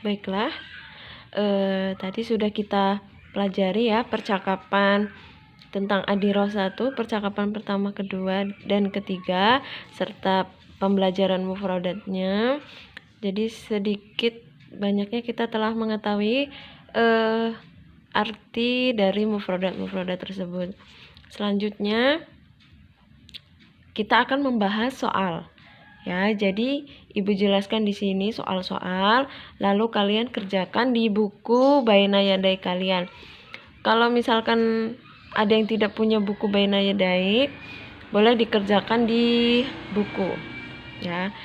Baiklah, tadi sudah kita pelajari ya percakapan tentang Adiro 1, percakapan pertama, kedua, dan ketiga, serta pembelajaran mufradatnya. Jadi sedikit banyaknya kita telah mengetahui arti dari mufradat tersebut. Selanjutnya kita akan membahas soal. Ya, jadi Ibu jelaskan di sini soal-soal, lalu kalian kerjakan di buku Baina Yadai kalian. Kalau misalkan ada yang tidak punya buku Baina Yadai, boleh dikerjakan di buku. Ya,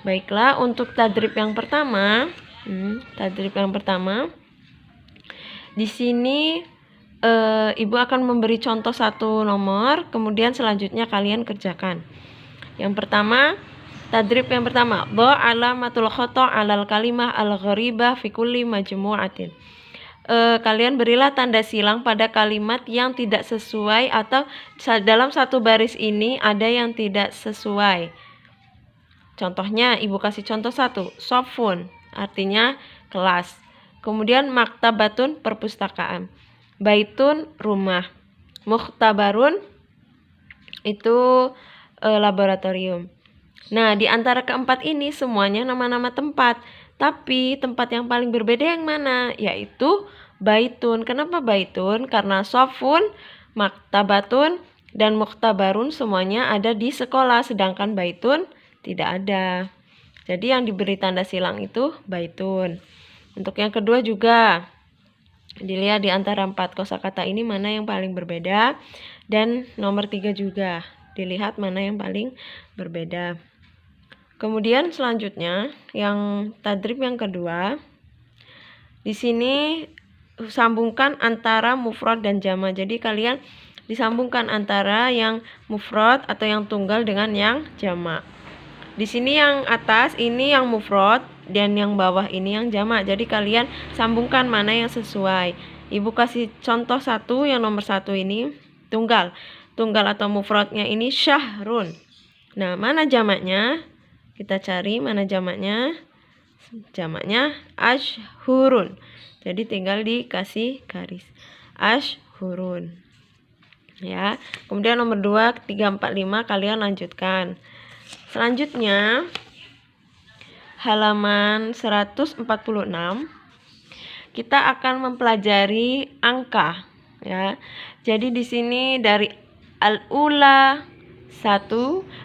baiklah, untuk tadrib yang pertama, di sini Ibu akan memberi contoh satu nomor, kemudian selanjutnya kalian kerjakan. Yang pertama, tadrib yang pertama, dha alamatul khata' 'alal kalimah al-gharibah fi kulli majmu'atin. Kalian berilah tanda silang pada kalimat yang tidak sesuai atau dalam satu baris ini ada yang tidak sesuai. Contohnya, Ibu kasih contoh satu, sofun artinya kelas. Kemudian maktabatun perpustakaan, baitun rumah, mukhtabarun itu laboratorium. Nah, di antara keempat ini semuanya nama-nama tempat. Tapi tempat yang paling berbeda yang mana? Yaitu baitun. Kenapa baitun? Karena sofun, maktabatun, dan mukhtabarun semuanya ada di sekolah, sedangkan baitun tidak ada. Jadi yang diberi tanda silang itu baitun. Untuk yang kedua juga dilihat di antara 4 kosakata ini mana yang paling berbeda, dan nomor 3 juga dilihat mana yang paling berbeda. Kemudian selanjutnya yang tadrib yang kedua, di sini sambungkan antara mufrad dan jama'. Jadi kalian disambungkan antara yang mufrad atau yang tunggal dengan yang jama'. Di sini yang atas ini yang mufrad dan yang bawah ini yang jama'. Jadi kalian sambungkan mana yang sesuai. Ibu kasih contoh satu, yang nomor 1 ini tunggal. Tunggal atau mufradnya ini syahrun. Nah, mana jamaknya? Kita cari mana jamaknya. Jamaknya ashurun. Jadi tinggal dikasih garis. Ashurun. Ya. Kemudian nomor 2, 3, 4, 5 kalian lanjutkan. Selanjutnya halaman 146 kita akan mempelajari angka ya. Jadi di sini dari al-ula 1,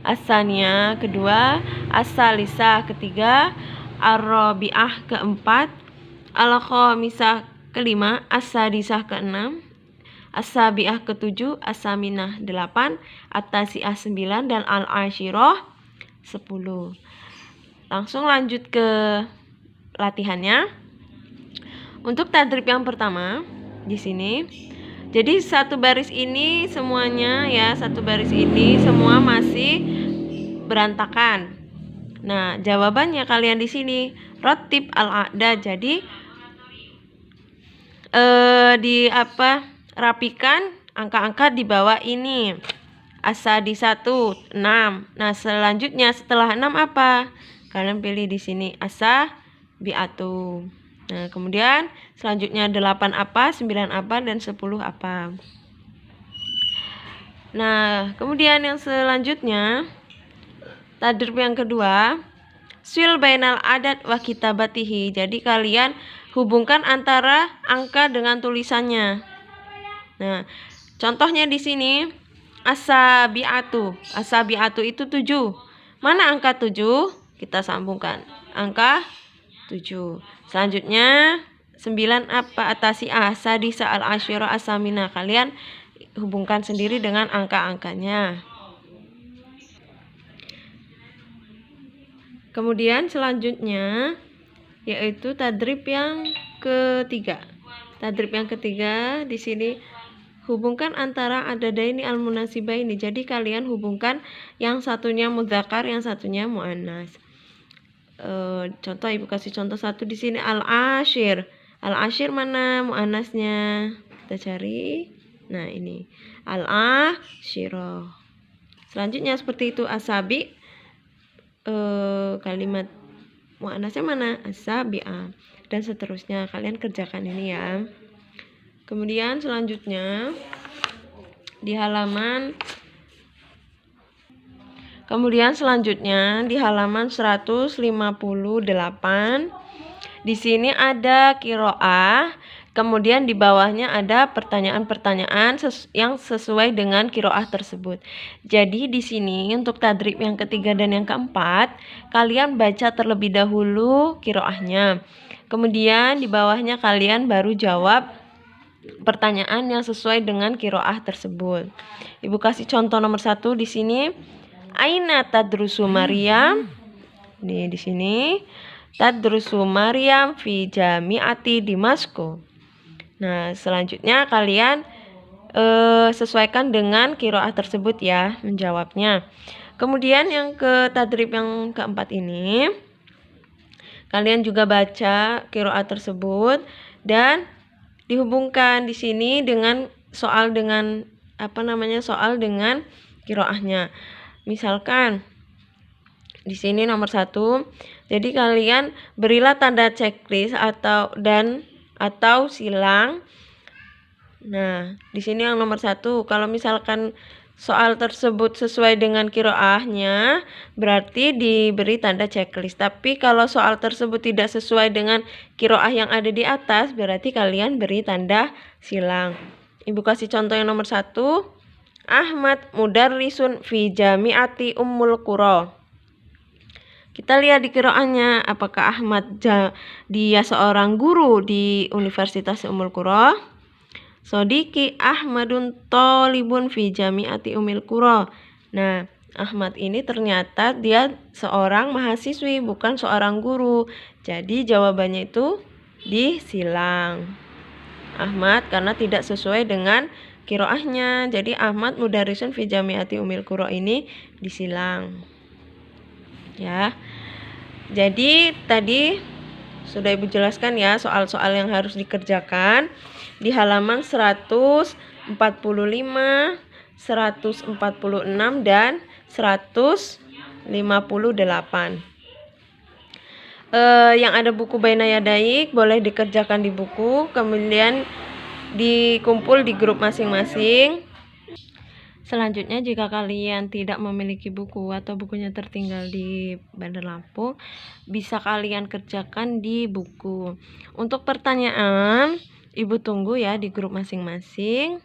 as-saniyah kedua, as-salisah ketiga, ar-rabi'ah keempat, al-khamisah kelima, as-sadisah keenam, as-sabi'ah ketujuh, as-saminah 8, at-tasi'ah 9, dan al-ashirah 10. Langsung lanjut ke latihannya. Untuk tadrib yang pertama di sini, jadi satu baris ini semuanya ya, satu baris ini semua masih berantakan. Nah, jawabannya kalian di sini rotib al-a'da. Jadi rapikan angka-angka di bawah ini. Asa di 1 6. Nah, selanjutnya setelah 6 apa? Kalian pilih di sini asa bi'atu. Nah, kemudian selanjutnya 8 apa, 9 apa, dan 10 apa. Nah, kemudian yang selanjutnya tadrib yang kedua, sil bainal adat wa kitabatihi. Jadi kalian hubungkan antara angka dengan tulisannya. Nah, contohnya di sini asabi'atu. Asabi'atu itu 7. Mana angka 7? Kita sambungkan. Angka 7. Selanjutnya 9 apa? Atasi'ah, sadisa, al-asyirah, as-saminah. Kalian hubungkan sendiri dengan angka-angkanya. Kemudian selanjutnya yaitu tadrib yang ketiga. Tadrib yang ketiga di sini hubungkan antara adadaini al-munasibaini. Jadi kalian hubungkan yang satunya mudzakkar, yang satunya muannas. Contoh, Ibu kasih contoh satu di sini al-ashir. Al-ashir mana muannasnya? Kita cari. Nah, ini al-ashirah. Selanjutnya seperti itu asabi, kalimat muannasnya mana? As-sabi'ah. Dan seterusnya. Kalian kerjakan ini ya. Kemudian selanjutnya di halaman 158. Di sini ada qiraah, kemudian di bawahnya ada pertanyaan-pertanyaan yang sesuai dengan qiraah tersebut. Jadi di sini untuk tadrib yang ketiga dan yang keempat, kalian baca terlebih dahulu qiraahnya. Kemudian di bawahnya kalian baru jawab pertanyaan yang sesuai dengan qiraah tersebut. Ibu kasih contoh nomor 1 di sini. Aina tadrusu Maryam? Di sini tadrusu Maryam fi jami'ati Dimasku. Nah, selanjutnya kalian sesuaikan dengan qiraah tersebut ya menjawabnya. Kemudian yang ke tadrib yang keempat ini, kalian juga baca qiraah tersebut dan dihubungkan di sini dengan soal dengan soal dengan qiraahnya. Misalkan di sini nomor 1, jadi kalian berilah tanda checklist atau silang. Nah, di sini yang nomor 1, kalau misalkan soal tersebut sesuai dengan qiraahnya, berarti diberi tanda checklist. Tapi kalau soal tersebut tidak sesuai dengan qiraah yang ada di atas, berarti kalian beri tanda silang. Ibu kasih contoh yang nomor 1. Ahmad mudarrisun fi jami'ati Ummul Qura. Kita lihat di qiraahnya, apakah Ahmad dia seorang guru di Universitas Ummul Qura? Sodiki Ahmadun tolibun fi jami'ati Ummul Qura. Nah, Ahmad ini ternyata dia seorang mahasiswi, bukan seorang guru. Jadi jawabannya itu disilang. Ahmad karena tidak sesuai dengan qiraahnya. Jadi Ahmad mudarrisun fi jami'ati Ummul Qura ini disilang. Ya. Jadi tadi sudah Ibu jelaskan ya soal-soal yang harus dikerjakan di halaman 145, 146 dan 158. Yang ada buku Baina Yadaik boleh dikerjakan di buku, kemudian dikumpul di grup masing-masing. Selanjutnya, jika kalian tidak memiliki buku atau bukunya tertinggal di Bandar Lampung, bisa kalian kerjakan di buku. Untuk pertanyaan, Ibu tunggu ya di grup masing-masing.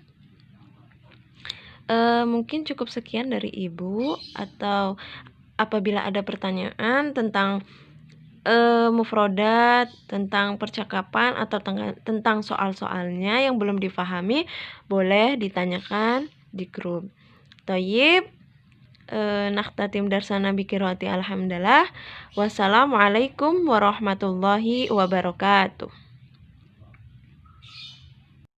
Mungkin cukup sekian dari Ibu, atau apabila ada pertanyaan tentang mufrodat, tentang percakapan atau tentang soal-soalnya yang belum difahami, boleh ditanyakan di grup. Thayyib, nakhtatim darsana bi qiraati alhamdulillah. Wassalamualaikum warahmatullahi wabarakatuh.